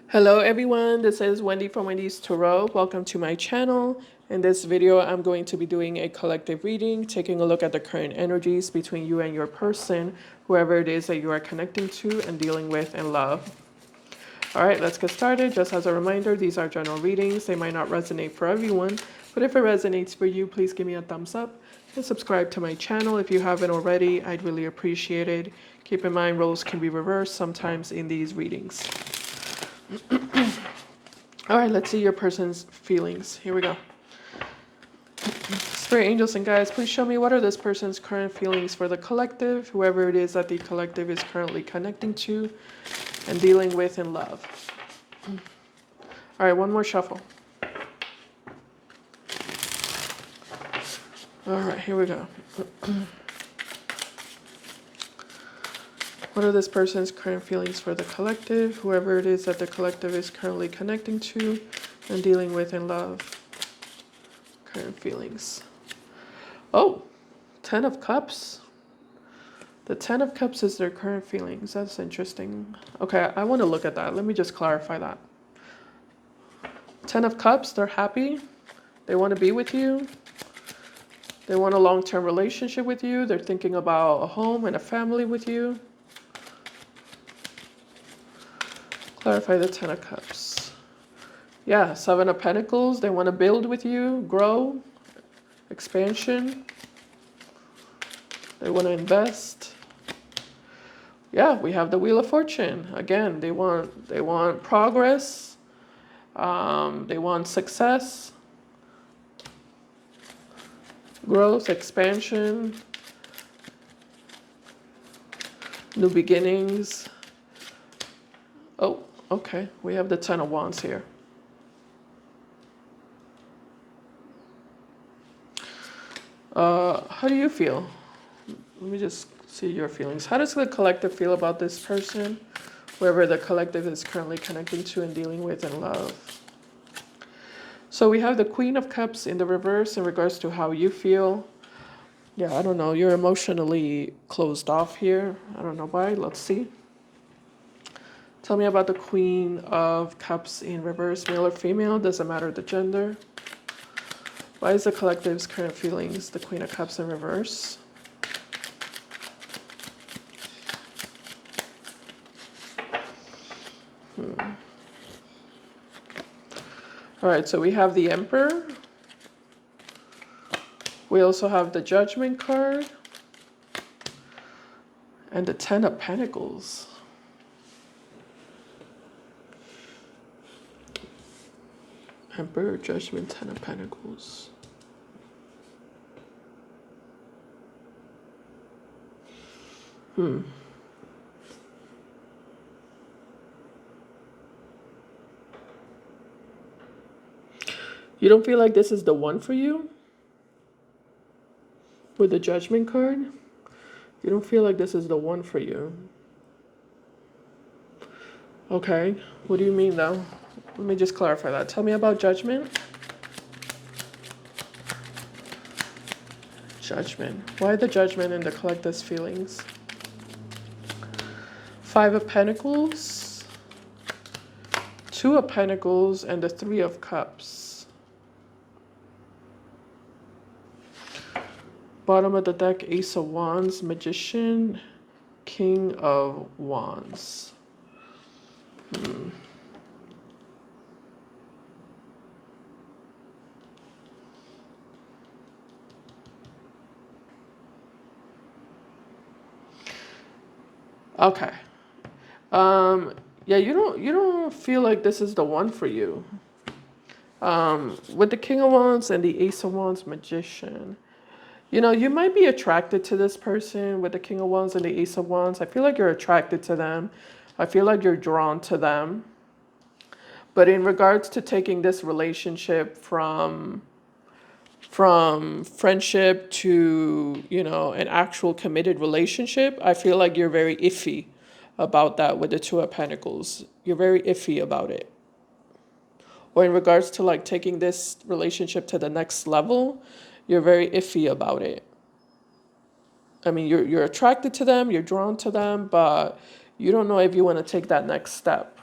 Hello everyone, this is Wendy from Wendys Tarot. Welcome to my channel. In this video, I'm going to be doing a collective reading, taking a look at the current energies between you and your person, whoever it is that you are connecting to and dealing with in love. All right, let's get started. Just as a reminder, these are general readings. They might not resonate for everyone, but if it resonates for you, please give me a thumbs up and subscribe to my channel if you haven't already. I'd really appreciate it. Keep in mind, roles can be reversed sometimes in these readings. All right, let's see your person's feelings. Here we go. Spirit angels and guides, please show me what are this person's current feelings for the collective, whoever it is that the collective is currently connecting to and dealing with in love. All right, one more shuffle. All right, here we go. What are this person's current feelings for the collective, whoever it is that the collective is currently connecting to and dealing with in love? Current feelings. Oh, 10 of Cups. The 10 of Cups is their current feelings. That's interesting. Okay, I want to look at that. Let me just clarify that. 10 of Cups, they're happy. They want to be with you. They want a long-term relationship with you. They're thinking about a home and a family with you. Clarify the 10 of Cups. Yeah, 7 of Pentacles. They want to build with you, grow, expansion. They want to invest. Yeah, we have the Wheel of Fortune. Again, they want progress. They want success, growth, expansion, new beginnings. Oh, okay. We have the 10 of Wands here. How do you feel? Let me just see your feelings. How does the collective feel about this person, whoever the collective is currently connecting to and dealing with in love? So we have the Queen of Cups in the reverse in regards to how you feel. Yeah, I don't know. You're emotionally closed off here. I don't know why. Let's see. Tell me about the Queen of Cups in reverse, male or female. Doesn't matter the gender. Why is the collective's current feelings the Queen of Cups in reverse? All right, so we have the Emperor. We also have the Judgment card. And the 10 of Pentacles. Emperor, Judgment, 10 of Pentacles. You don't feel like this is the one for you? With the Judgment card? You don't feel like this is the one for you? Okay, what do you mean though? Let me just clarify that. Tell me about Judgment. Judgment. Why the Judgment in the collective's feelings? 5 of Pentacles, 2 of Pentacles, and the 3 of Cups. Bottom of the deck, Ace of Wands, Magician, King of Wands. Okay. Yeah, you don't feel like this is the one for you. With the King of Wands and the Ace of Wands, Magician. You know, you might be attracted to this person with the King of Wands and the Ace of Wands. I feel like you're attracted to them. I feel like you're drawn to them. But in regards to taking this relationship from friendship to, you know, an actual committed relationship, I feel like you're very iffy about that with the 2 of Pentacles. You're very iffy about it. Or in regards to like taking this relationship to the next level, you're very iffy about it. I mean, you're attracted to them, you're drawn to them, but you don't know if you want to take that next step.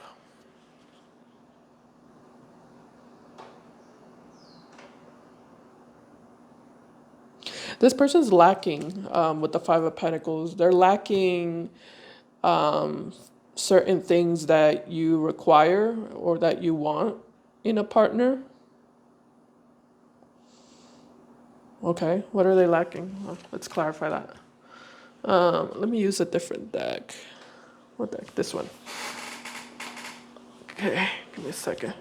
This person's lacking with the Five of Pentacles. They're lacking certain things that you require or that you want in a partner. Okay, what are they lacking? Well, let's clarify that. Let me use a different deck. What deck? This one. Okay, give me a second.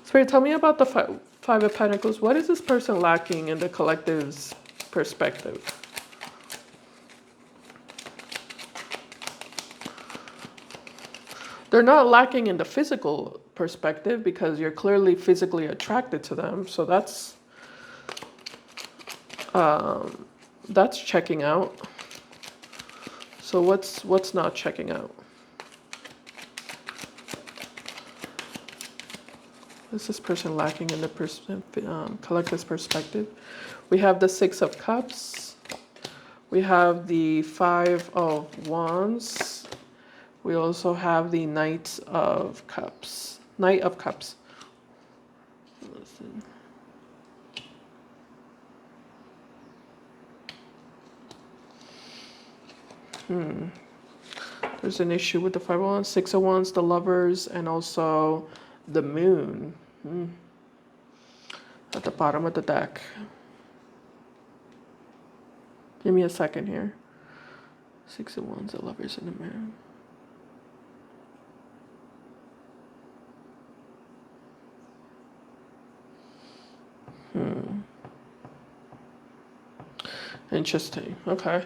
Spirit, tell me about the Five of Pentacles. What is this person lacking in the collective's perspective? They're not lacking in the physical perspective because you're clearly physically attracted to them. So that's checking out. So what's not checking out? Is this person lacking in the collective's perspective? We have the Six of Cups. We have the Five of Wands. We also have the Knight of Cups. Knight of Cups. Listen. There's an issue with the Five of Wands, Six of Wands, the Lovers, and also the Moon. At the bottom of the deck. Give me a second here. Six of Wands, the Lovers, and the Moon. Interesting. Okay.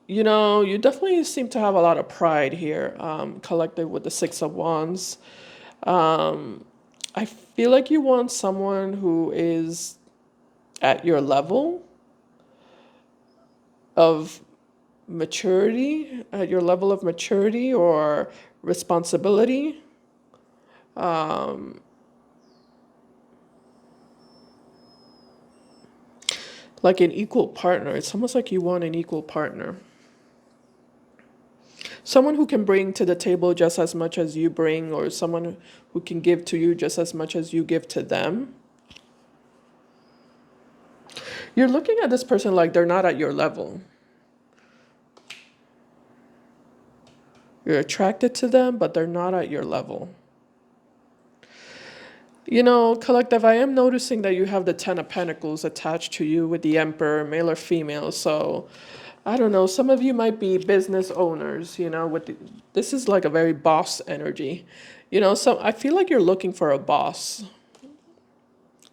You know, you definitely seem to have a lot of pride here, collected with the Six of Wands. I feel like you want someone who is at your level of maturity, at your level of maturity or responsibility. Like an equal partner. It's almost like you want an equal partner. Someone who can bring to the table just as much as you bring, or someone who can give to you just as much as you give to them. You're looking at this person like they're not at your level. You're attracted to them, but they're not at your level. You know, collective, I am noticing that you have the Ten of Pentacles attached to you with the Emperor, male or female. So, I don't know, some of you might be business owners, you know, this is like a very boss energy. You know, I feel like you're looking for a boss.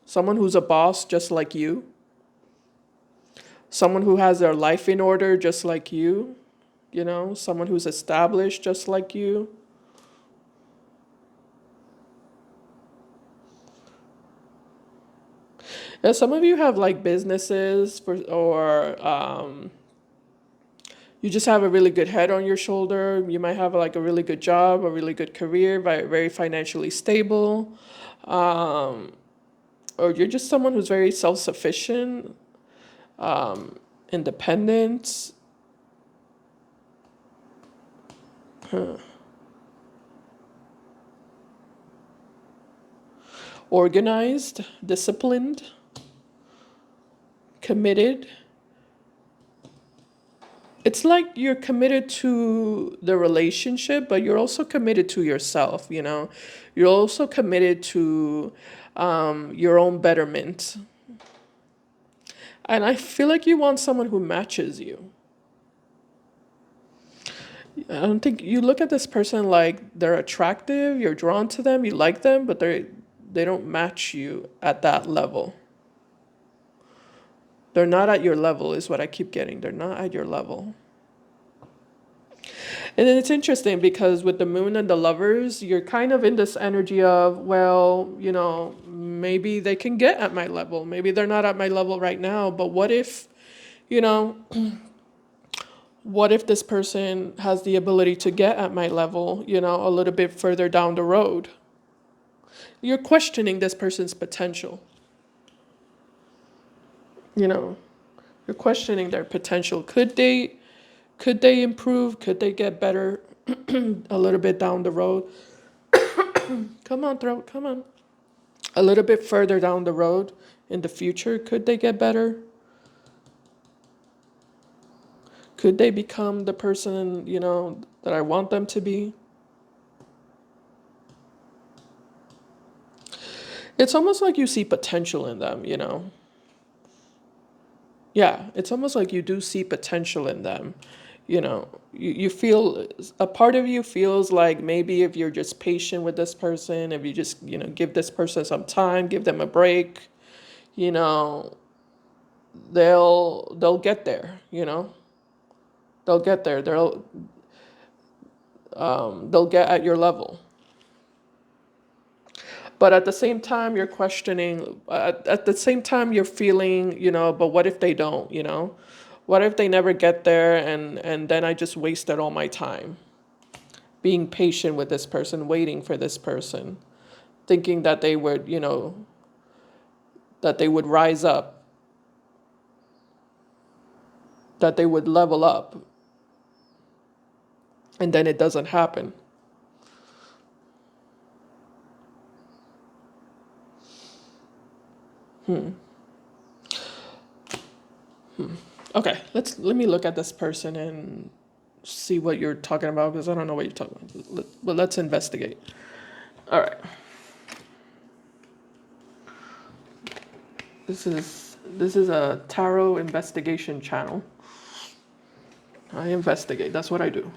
Someone who's a boss just like you. Someone who has their life in order just like you. You know, someone who's established just like you. Yeah, some of you have like businesses or you just have a really good head on your shoulder. You might have like a really good job, a really good career, very financially stable. Or you're just someone who's very self-sufficient, independent. Organized, disciplined, committed. It's like you're committed to the relationship, but you're also committed to yourself, you know? You're also committed to your own betterment. And I feel like you want someone who matches you. I don't think you look at this person like they're attractive, you're drawn to them, you like them, but they don't match you at that level. They're not at your level is what I keep getting. They're not at your level. And then it's interesting because with the Moon and the Lovers, you're kind of in this energy of, well, you know, maybe they can get at my level. Maybe they're not at my level right now, but what if, you know, what if this person has the ability to get at my level, you know, a little bit further down the road? You're questioning this person's potential. You know, you're questioning their potential. Could they improve? Could they get better a little bit down the road? Come on, throat, come on. A little bit further down the road in the future? Could they get better? Could they become the person, that I want them to be? It's almost like you see potential in them, Yeah, it's almost like you do see potential in them. You feel, a part of you feels like maybe if you're just patient with this person, if you just, give this person some time, give them a break, you know, they'll get there, They'll get there. They'll get at your level. But at the same time, you're questioning, at the same time, you're feeling, but what if they don't, What if they never get there and then I just wasted all my time being patient with this person, waiting for this person, thinking that they would, that they would rise up, that they would level up, and then it doesn't happen. Okay, let me look at this person and see what you're talking about because I don't know what you're talking about. But let's investigate. All right. This is a tarot investigation channel. I investigate. That's what I do.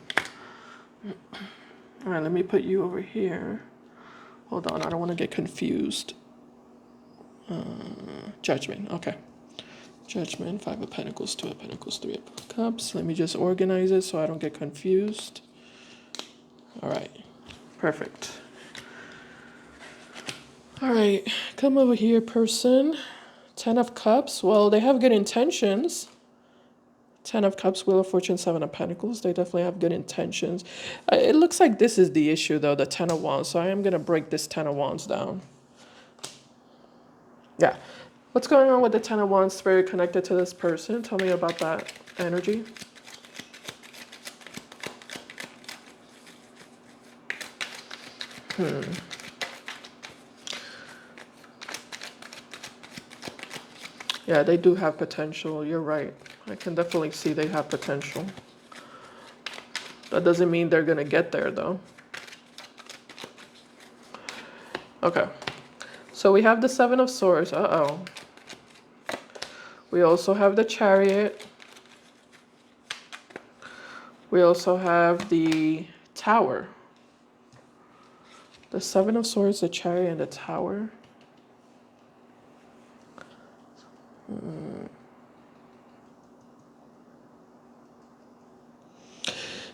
All right, let me put you over here. Hold on, I don't want to get confused. Judgment. Okay. Judgment, 5 of Pentacles, 2 of Pentacles, 3 of Cups. Let me just organize it so I don't get confused. All right. Perfect. All right. Come over here, person. 10 of Cups. Well, they have good intentions. 10 of Cups, Wheel of Fortune, 7 of Pentacles. They definitely have good intentions. It looks like this is the issue, though, the 10 of Wands. So I am going to break this 10 of Wands down. Yeah. What's going on with the 10 of Wands spirit connected to this person? Tell me about that energy. Yeah, they do have potential. You're right. I can definitely see they have potential. That doesn't mean they're going to get there, though. Okay. So we have the 7 of Swords. Uh-oh. We also have the Chariot. We also have the Tower. The 7 of Swords, the Chariot, and the Tower.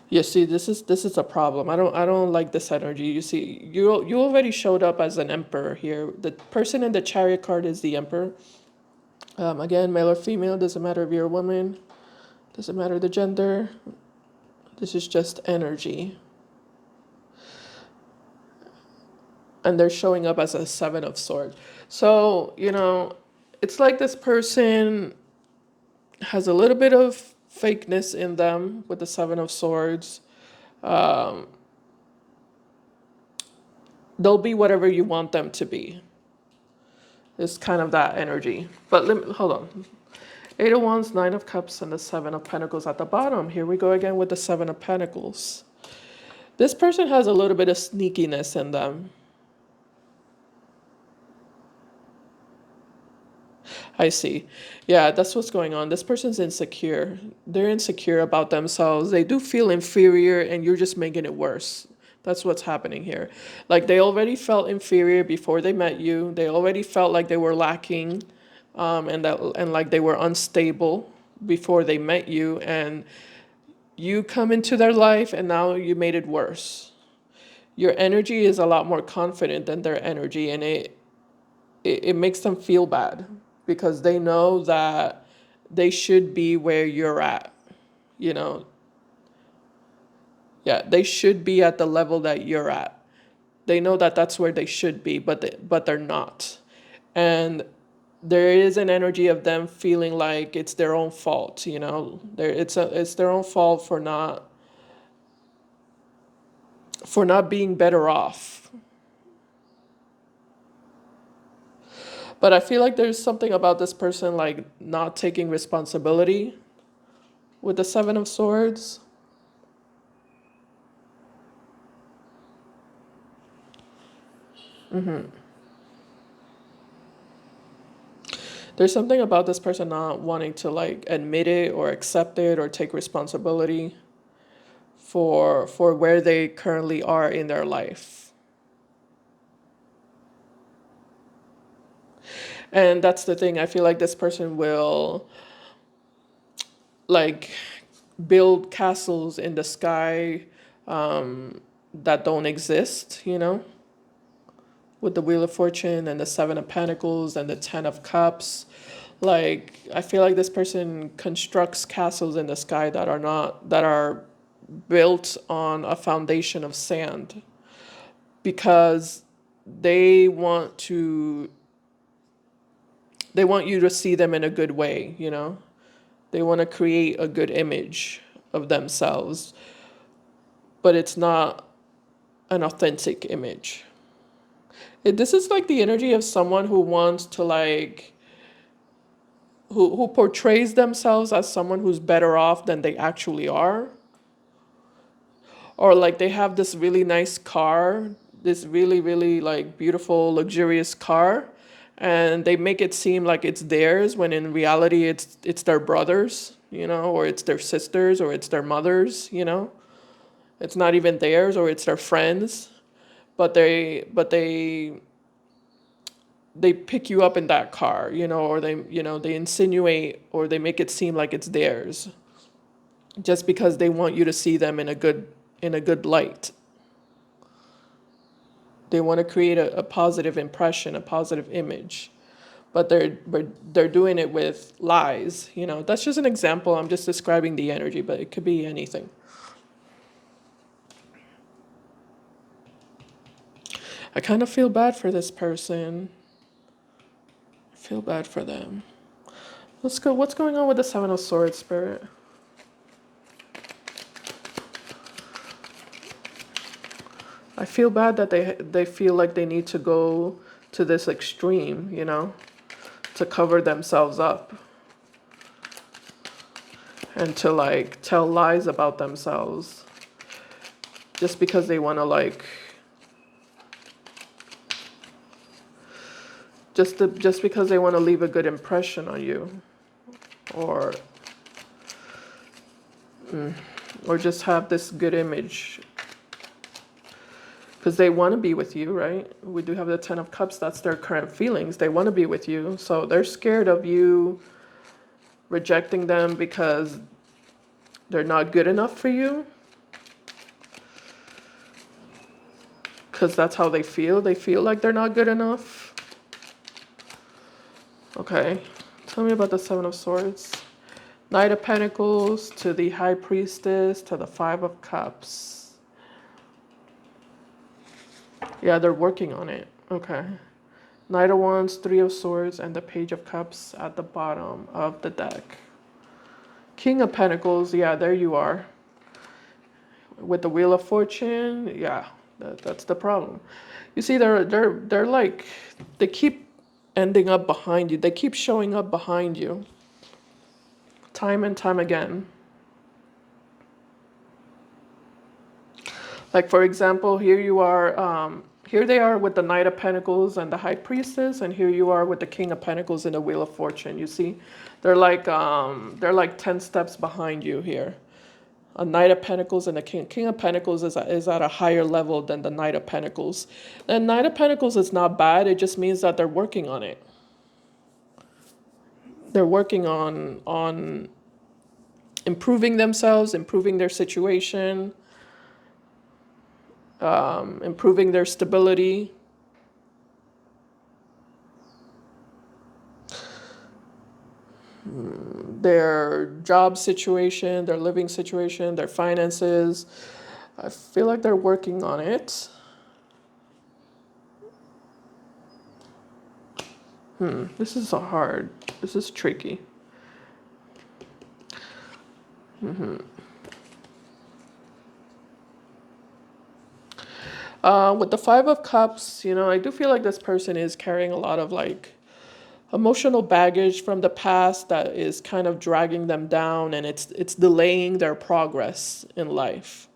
Yeah, see, this is a problem. I don't like this energy. You see, you already showed up as an Emperor here. The person in the Chariot card is the Emperor. Again, male or female, doesn't matter if you're a woman, doesn't matter the gender. This is just energy. And they're showing up as a 7 of Swords. So, it's like this person has a little bit of fakeness in them with the 7 of Swords. They'll be whatever you want them to be. It's kind of that energy. But hold on. 8 of Wands, 9 of Cups, and the 7 of Pentacles at the bottom. Here we go again with the 7 of Pentacles. This person has a little bit of sneakiness in them. I see. Yeah, that's what's going on. This person's insecure. They're insecure about themselves. They do feel inferior, and you're just making it worse. That's what's happening here. Like they already felt inferior before they met you. They already felt like they were lacking, and like they were unstable before they met you. And you come into their life, and now you made it worse. Your energy is a lot more confident than their energy, and it makes them feel bad because they know that they should be where you're at, you know. Yeah, they should be at the level that you're at. They know that that's where they should be, but they're not. And there is an energy of them feeling like it's their own fault, it's their own fault for not being better off. But I feel like there's something about this person like not taking responsibility with the Seven of Swords. There's something about this person not wanting to like admit it or accept it or take responsibility for where they currently are in their life. And that's the thing. I feel like this person will like build castles in the sky that don't exist, you know, with the Wheel of Fortune and the Seven of Pentacles and the Ten of Cups. Like, I feel like this person constructs castles in the sky that are not, that are built on a foundation of sand because they want to, they want you to see them in a good way, you know? They want to create a good image of themselves, but it's not an authentic image. This is like the energy of someone who wants to like who portrays themselves as someone who's better off than they actually are. Or like they have this really nice car, this really, really like beautiful, luxurious car, and they make it seem like it's theirs when in reality it's their brothers, you know, or it's their sisters or it's their mothers, you know. It's not even theirs or it's their friends, but they pick you up in that car, you know, or they, you know, they insinuate or they make it seem like it's theirs just because they want you to see them in a good light. They want to create a positive impression, a positive image, but they're doing it with lies, you know. That's just an example. I'm just describing the energy, but it could be anything. I kind of feel bad for this person. I feel bad for them. Let's go. What's going on with the Seven of Swords, Spirit? I feel bad that they feel like they need to go to this extreme, you know, to cover themselves up and to like tell lies about themselves just because they want to like just because they want to leave a good impression on you or or just have this good image because they want to be with you, right? We do have the Ten of Cups. That's their current feelings. They want to be with you. So they're scared of you rejecting them because they're not good enough for you. Because that's how they feel. They feel like they're not good enough. Okay. Tell me about the Seven of Swords. Knight of Pentacles to the High Priestess to the Five of Cups. Yeah, they're working on it. Okay. Knight of Wands, Three of Swords, and the Page of Cups at the bottom of the deck. King of Pentacles, yeah, there you are. With the Wheel of Fortune, yeah, that's the problem. You see, they're like, they keep ending up behind you. They keep showing up behind you. Time and time again. Like, for example, here you are, here they are with the Knight of Pentacles and the High Priestess, and here you are with the King of Pentacles and the Wheel of Fortune. You see, they're like 10 steps behind you here. A Knight of Pentacles and a King of Pentacles is at a higher level than the Knight of Pentacles. And Knight of Pentacles is not bad. It just means that they're working on it. They're working on improving themselves, improving their situation, improving their stability. Their job situation, their living situation, their finances. I feel like they're working on it. This is hard. This is tricky. With the Five of Cups, you know, I do feel like this person is carrying a lot of like emotional baggage from the past that is kind of dragging them down, and it's delaying their progress in life.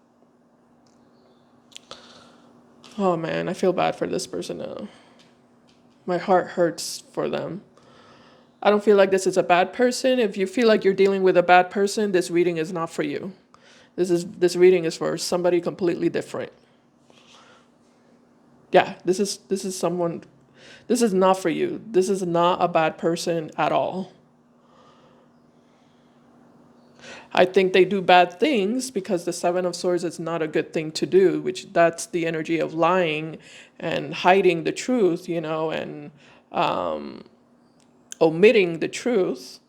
Oh man, I feel bad for this person now. My heart hurts for them. I don't feel like this is a bad person. If you feel like you're dealing with a bad person, this reading is not for you. This reading is for somebody completely different. Yeah, this is someone, this is not for you. This is not a bad person at all. I think they do bad things because the Seven of Swords is not a good thing to do, which that's the energy of lying and hiding the truth, and omitting the truth,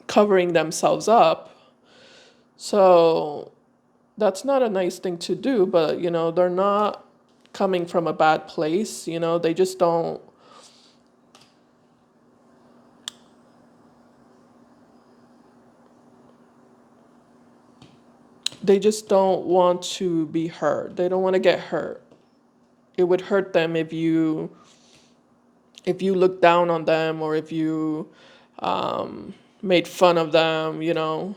covering themselves up. So that's not a nice thing to do, but they're not coming from a bad place, they just don't want to be hurt. They don't want to get hurt. It would hurt them if you look down on them, or if you made fun of them,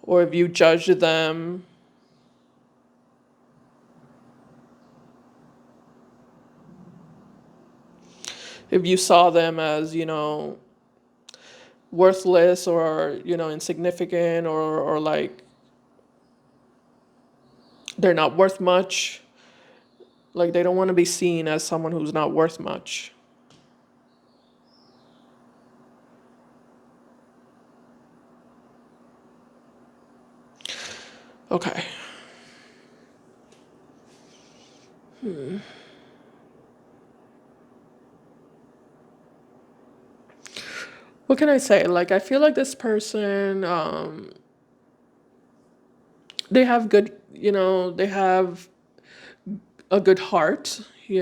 or if you judged them. If you saw them as, worthless, or, insignificant, or like they're not worth much. Like they don't want to be seen as someone who's not worth much. Okay. What can I say? Like, I feel like this person, they have good, they have a good heart, they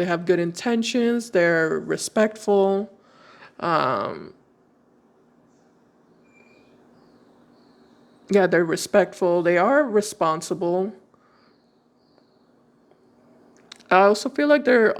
have good intentions, they're respectful. Um, yeah, they're respectful, they are responsible. I also feel like they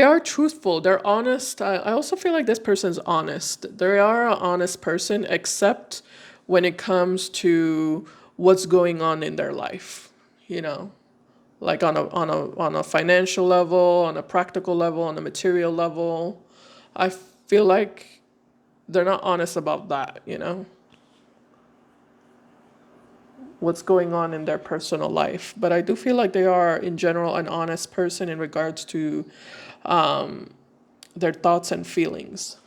are truthful, they're honest. I also feel like this person's honest. They are an honest person, except when it comes to what's going on in their life, like on a financial level, on a practical level, on a material level. I feel like they're not honest about that, what's going on in their personal life. But I do feel like they are, in general, an honest person in regards to their thoughts and feelings.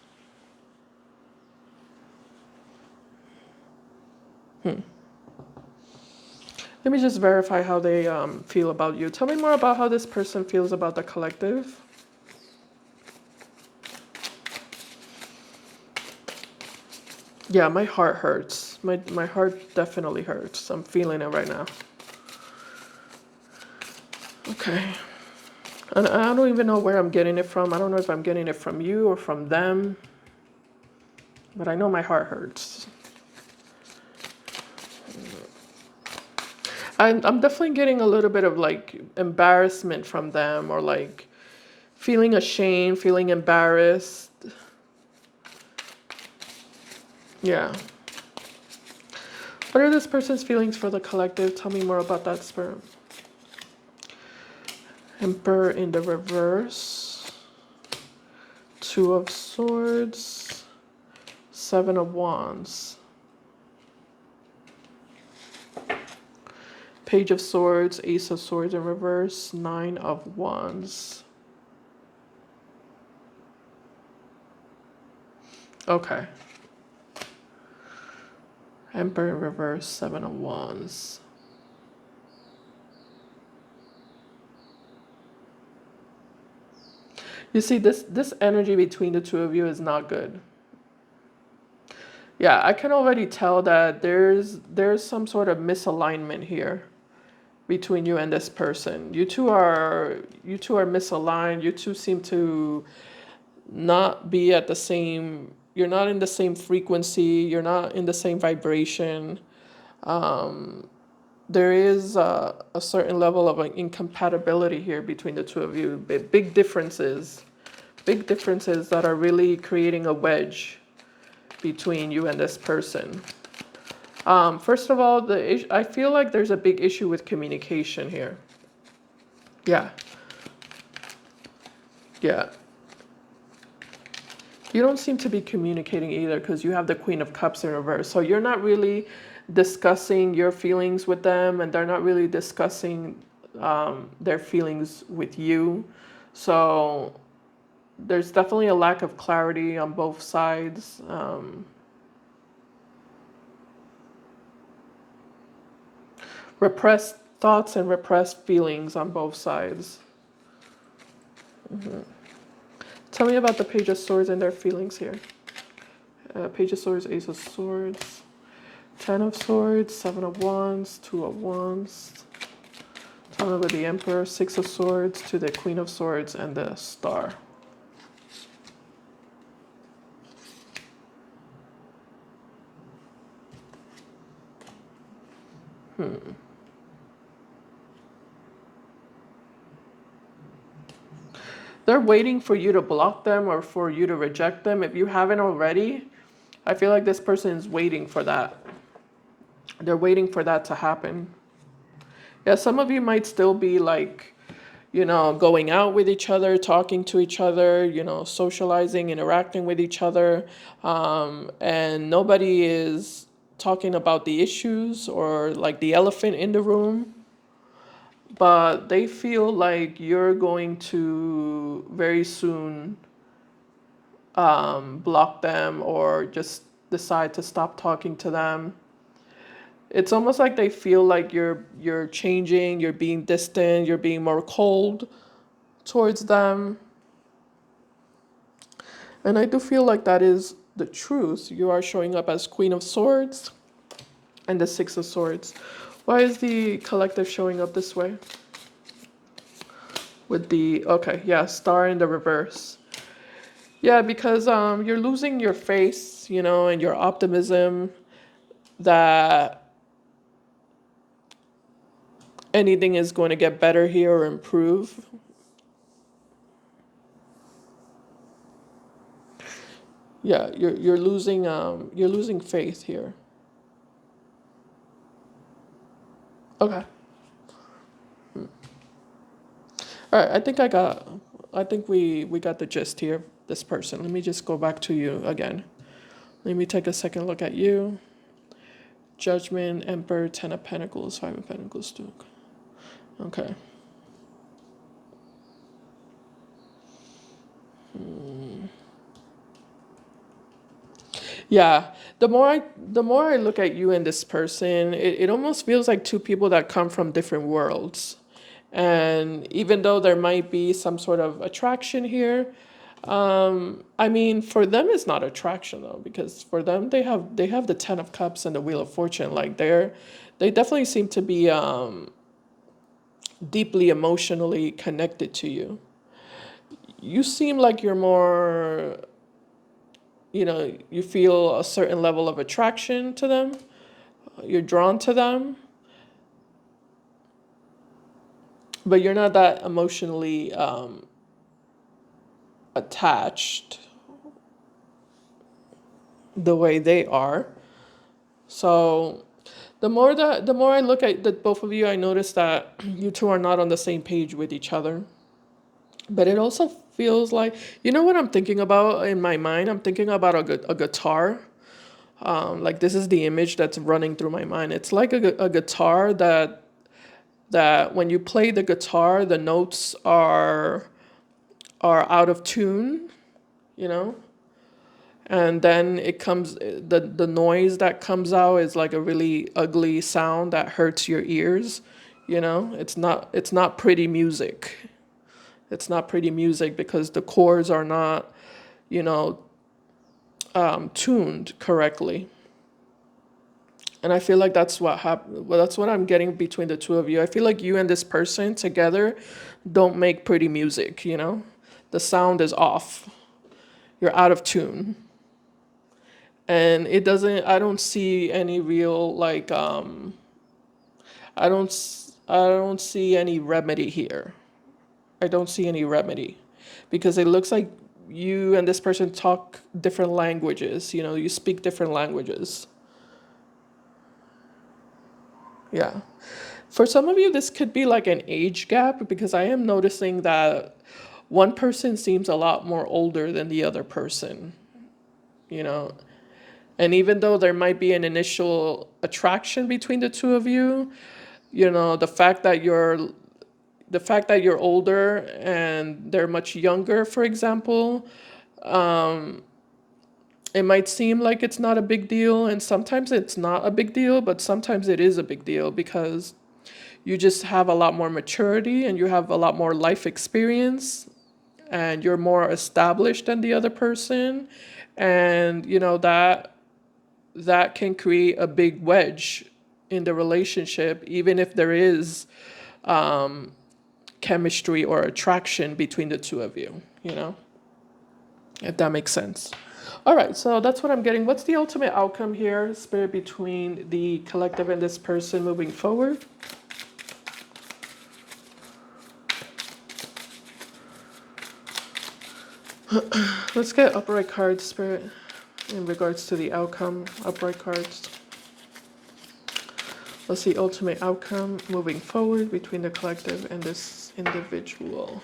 Let me just verify how they feel about you. Tell me more about how this person feels about the collective. Yeah, my heart hurts. My heart definitely hurts. I'm feeling it right now. Okay. And I don't even know where I'm getting it from. I don't know if I'm getting it from you or from them. But I know my heart hurts. I'm definitely getting a little bit of like embarrassment from them, or like feeling ashamed, feeling embarrassed. Yeah. What are this person's feelings for the collective? Tell me more about that, Spirit. Emperor in the reverse. Two of Swords. Seven of Wands. Page of Swords, Ace of Swords in reverse, Nine of Wands. Okay. Emperor in reverse, Seven of Wands. You see, this energy between the two of you is not good. Yeah, I can already tell that there's some sort of misalignment here between you and this person. You two are misaligned. You two seem to not be at the same, you're not in the same frequency, you're not in the same vibration. There is a certain level of an incompatibility here between the two of you. Big differences. Big differences that are really creating a wedge between you and this person. First of all, I feel like there's a big issue with communication here. Yeah. Yeah. You don't seem to be communicating either because you have the Queen of Cups in reverse. So you're not really discussing your feelings with them, and they're not really discussing their feelings with you. So there's definitely a lack of clarity on both sides. Repressed thoughts and repressed feelings on both sides. Tell me about the Page of Swords and their feelings here. Page of Swords, Ace of Swords, Ten of Swords, Seven of Wands, Two of Wands. Tell me about the Emperor, Six of Swords, to the Queen of Swords, and the Star. They're waiting for you to block them or for you to reject them. If you haven't already, I feel like this person is waiting for that. They're waiting for that to happen. Yeah, some of you might still be like, going out with each other, talking to each other, socializing, interacting with each other. And nobody is talking about the issues or like the elephant in the room. But they feel like you're going to very soon block them or just decide to stop talking to them. It's almost like they feel like you're changing, you're being distant, you're being more cold towards them. And I do feel like that is the truth. You are showing up as Queen of Swords and the Six of Swords. Why is the collective showing up this way? With the, okay, yeah, Star in the reverse. Yeah, because you're losing your faith, and your optimism that anything is going to get better here or improve. Yeah, you're losing faith here. Okay. All right, I think we got the gist here, this person. Let me just go back to you again. Let me take a second look at you. Judgment, Emperor, Ten of Pentacles, Five of Pentacles, Two. Okay. Yeah, the more I look at you and this person, it almost feels like two people that come from different worlds. And even though there might be some sort of attraction here, I mean, for them it's not attraction though, because for them they have the Ten of Cups and the Wheel of Fortune. Like they definitely seem to be deeply emotionally connected to you. You seem like you're more, you feel a certain level of attraction to them. You're drawn to them, but you're not that emotionally attached the way they are. So the more I look at the both of you, I notice that you two are not on the same page with each other. But it also feels like, what I'm thinking about in my mind? I'm thinking about a guitar. Like this is the image that's running through my mind. It's like a guitar that when you play the guitar, the notes are out of tune, you know? And then it comes the noise that comes out is like a really ugly sound that hurts your ears, It's not pretty music. It's not pretty music because the chords are not, you know, tuned correctly. And I feel like that's what happened. Well, that's what I'm getting between the two of you. I feel like you and this person together don't make pretty music. The sound is off. You're out of tune. And it doesn't, I don't see any real, like, I don't see any remedy here. I don't see any remedy because it looks like you and this person talk different languages, you know, you speak different languages. Yeah. For some of you, this could be like an age gap because I am noticing that one person seems a lot more older than the other person, you know. And even though there might be an initial attraction between the two of you, you know, the fact that you're older and they're much younger, for example, it might seem like it's not a big deal, and sometimes it's not a big deal, but sometimes it is a big deal because you just have a lot more maturity and you have a lot more life experience and you're more established than the other person, and you know that can create a big wedge in the relationship even if there is chemistry or attraction between the two of you, you know, if that makes sense. All right, so that's what I'm getting. What's the ultimate outcome here, Spirit, between the collective and this person moving forward? Let's get upright cards, Spirit, in regards to the outcome. Upright cards. Let's see ultimate outcome moving forward between the collective and this individual.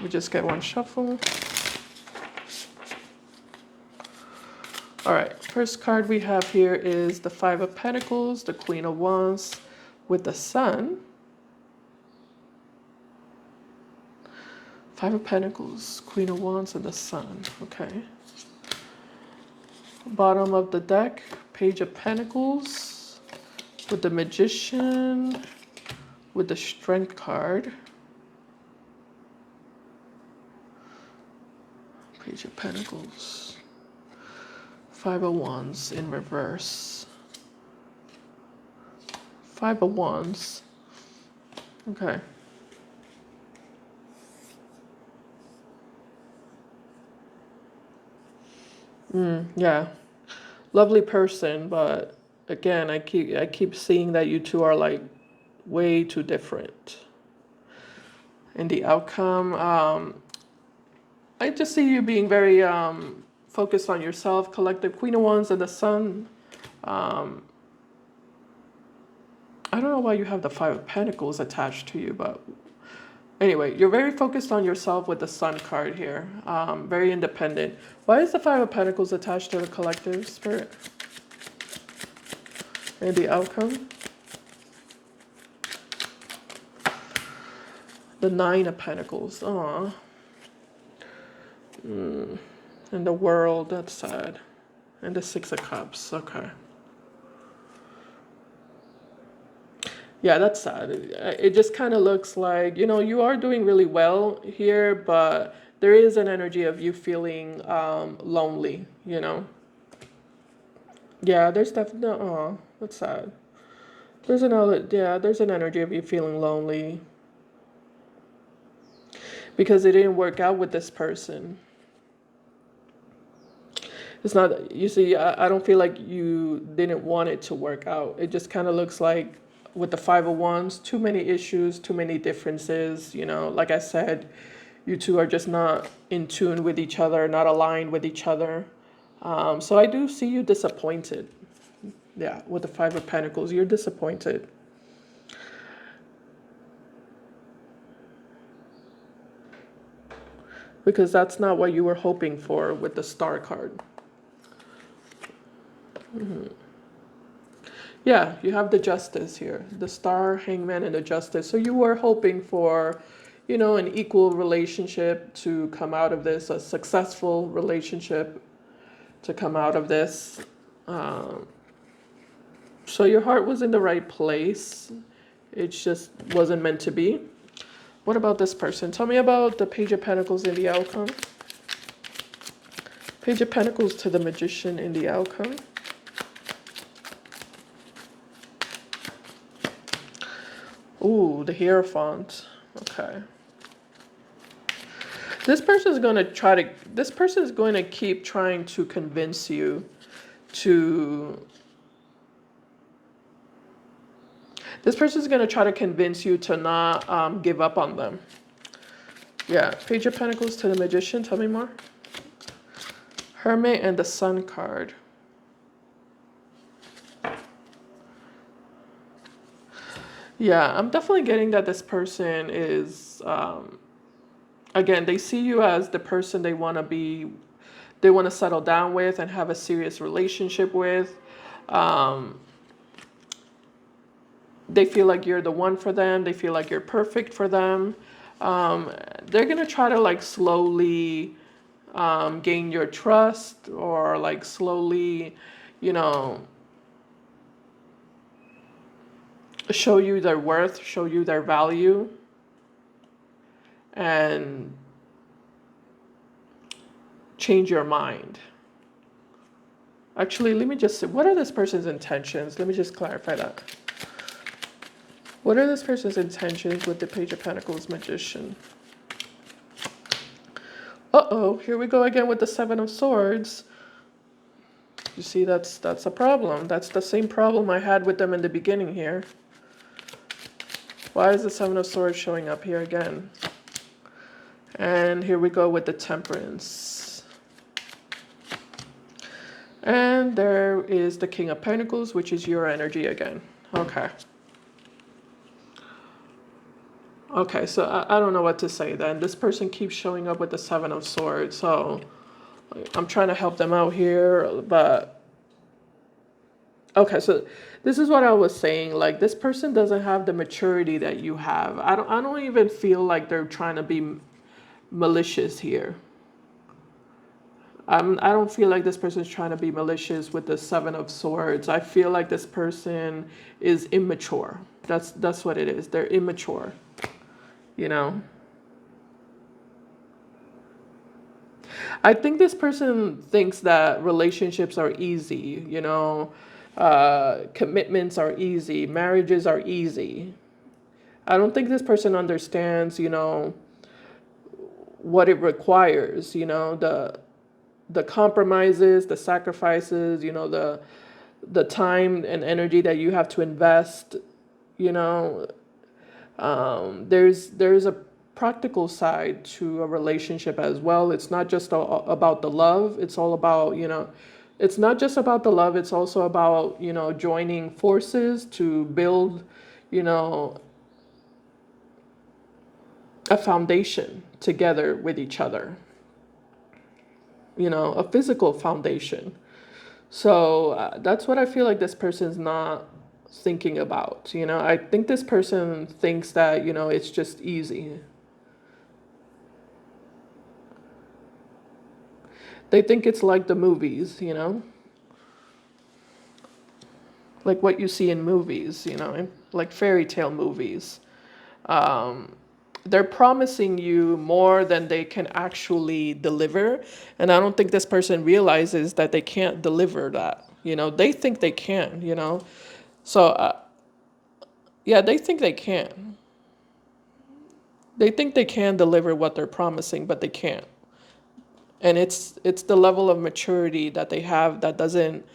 We just get one shuffle. All right, first card we have here is the Five of Pentacles, the Queen of Wands with the Sun. Five of Pentacles, Queen of Wands, and the Sun. Okay. Bottom of the deck, Page of Pentacles with the Magician, with the Strength card. Page of Pentacles. Five of Wands in reverse. Five of Wands. Okay. Yeah. Lovely person, but again, I keep seeing that you two are like way too different. And the outcome, I just see you being very focused on yourself, collective. Queen of Wands and the Sun. I don't know why you have the Five of Pentacles attached to you, but anyway, you're very focused on yourself with the Sun card here. Very independent. Why is the Five of Pentacles attached to the collective, Spirit? And the outcome? The Nine of Pentacles. Aw. And the World, that's sad. And the Six of Cups. Okay. Yeah, that's sad. It just kind of looks like, you know, you are doing really well here, but there is an energy of you feeling lonely, you know? Yeah, there's definitely, oh, that's sad. There's another, yeah, there's an energy of you feeling lonely because it didn't work out with this person. It's not, you see, I don't feel like you didn't want it to work out. It just kind of looks like with the Five of Wands, too many issues, too many differences, you know, like I said, you two are just not in tune with each other, not aligned with each other. So I do see you disappointed. Yeah, with the Five of Pentacles, you're disappointed. Because that's not what you were hoping for with the Star card. Yeah, you have the Justice here. The Star, Hangman, and the Justice. So you were hoping for, you know, an equal relationship to come out of this, a successful relationship to come out of this. So your heart was in the right place. It just wasn't meant to be. What about this person? Tell me about the Page of Pentacles in the outcome. Page of Pentacles to the Magician in the outcome. Ooh, the Hierophant. Okay. This person is going to keep trying to convince you to, this person is going to try to convince you to not give up on them. Yeah, Page of Pentacles to the Magician. Tell me more. Hermit and the Sun card. Yeah, I'm definitely getting that this person is, again, they see you as the person they want to settle down with and have a serious relationship with. They feel like you're the one for them. They feel like you're perfect for them. They're going to try to like slowly gain your trust, or like slowly, you know, show you their worth, show you their value, and change your mind. Actually, let me just say, what are this person's intentions? Let me just clarify that. What are this person's intentions with the Page of Pentacles Magician? Uh-oh, here we go again with the Seven of Swords. You see, that's a problem. That's the same problem I had with them in the beginning here. Why is the Seven of Swords showing up here again? And here we go with the Temperance. And there is the King of Pentacles, which is your energy again. Okay. Okay, so I don't know what to say then. This person keeps showing up with the Seven of Swords, so I'm trying to help them out here, but... Okay, so this is what I was saying. Like, this person doesn't have the maturity that you have. I don't even feel like they're trying to be malicious here. I don't feel like this person's trying to be malicious with the Seven of Swords. I feel like this person is immature. That's what it is. They're immature. You know? I think this person thinks that relationships are easy, you know, commitments are easy, marriages are easy. I don't think this person understands, you know, what it requires, you know, the compromises, the sacrifices, you know, the time and energy that you have to invest, you know. There's a practical side to a relationship as well. It's not just about the love. It's all about, you know, it's not just about the love. It's also about, you know, joining forces to build, you know, a foundation together with each other. You know, a physical foundation. So that's what I feel like this person's not thinking about. You know, I think this person thinks that, you know, it's just easy. They think it's like the movies, you know, like what you see in movies, you know, like fairy tale movies. They're promising you more than they can actually deliver. And I don't think this person realizes that they can't deliver that. You know, they think they can, you know. So, yeah, they think they can. They think they can deliver what they're promising, but they can't. And it's the level of maturity that they have that doesn't